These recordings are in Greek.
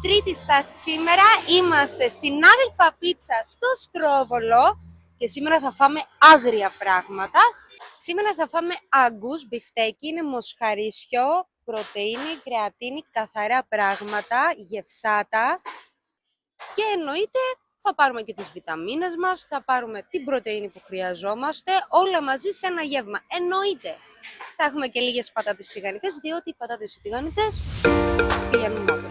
τρίτη στάση σήμερα. Είμαστε στην Άδελφα Πίτσα στο Στρόβολο και σήμερα θα φάμε άγρια πράγματα. Σήμερα θα φάμε άγκους, μπιφτέκι, είναι μοσχαρίσιο, πρωτεΐνη, κρεατίνη, καθαρά πράγματα, γευσάτα και εννοείται θα πάρουμε και τις βιταμίνες μας, θα πάρουμε την πρωτεΐνη που χρειαζόμαστε, όλα μαζί σε ένα γεύμα. Εννοείται θα έχουμε και λίγες πατάτες τηγανιτές, διότι οι πατάτες τηγανιτές πηγαίνουν μόνο.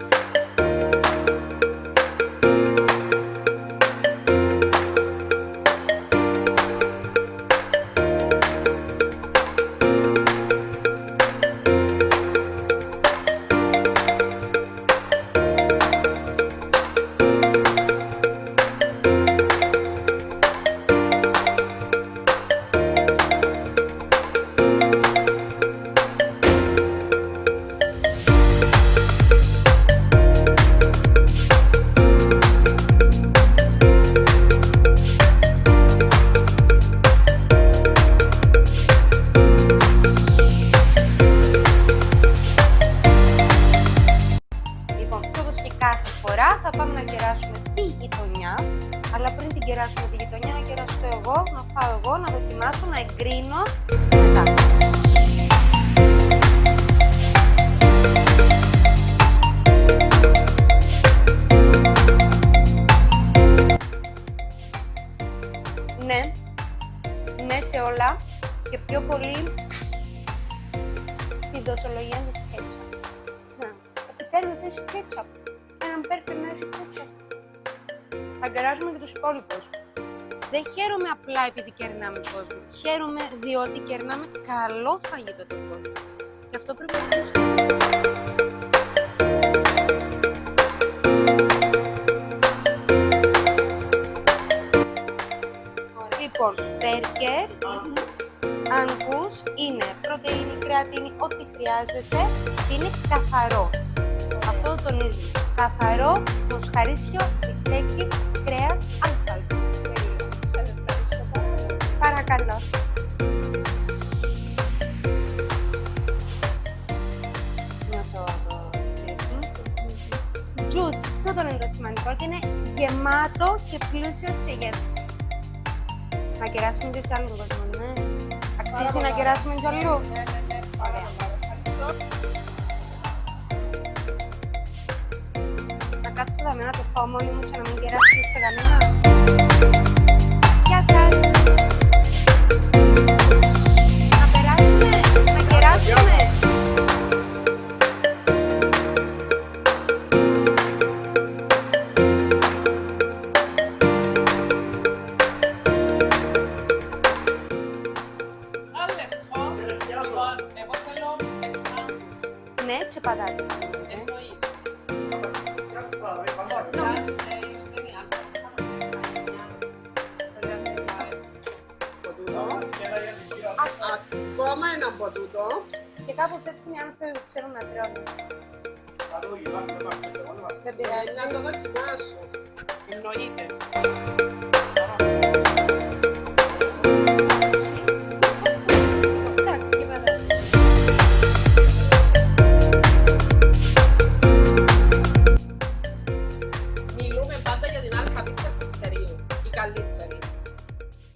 Κάθε φορά θα πάμε να κεράσουμε τη γειτονιά, αλλά πριν την κεράσουμε τη γειτονιά, να κεράσω εγώ, να φάω εγώ, να δοκιμάσω, να εγκρίνω μετά. Ναι σε όλα και πιο πολύ τη δοσολογία της κέτσαπ. Επιτέλους έχει κέτσαπ. Έναν μπέργκερ να έχει κέτσαπ. Θα κεράσουμε και τους υπόλοιπους. Δεν χαίρομαι απλά επειδή κερνάμε κόσμο. Χαίρομαι διότι κερνάμε καλό φαγητό τον κόσμο. Γι' αυτό πρέπει να ακούσουμε. Λοιπόν, μπέργκερ, άγκους, είναι πρωτεΐνη, κρεατίνη, ό,τι χρειάζεσαι. Είναι καθαρό. Αυτό το τονίζουμε. Καθαρό, μοσχαρίσιο, μπιφτέκι, κρέας, αλφάλφα. Παρακαλώ. Να το juice. Αυτό είναι το σημαντικό και είναι γεμάτο και πλούσιο σε γεύση. Να κεράσουμε και σε άλλο κόσμο, ναι. Αξίζει να κεράσουμε κι αλλού. Ωραία. Να κάτσω εδώ να το φάω μόνη μου και να μην κεράσει σε κανένα. Γεια σας! Να περάσουμε, να κεράσουμε. Εγώ θέλω Ναι, και πατάτες. Ακόμα ένα από τούτο. Και κάπως έτσι είναι οι άνθρωποι που ξέρουν να τρώνε. Δεν πειράζει. Να το δοκιμάσω. Εννοείται.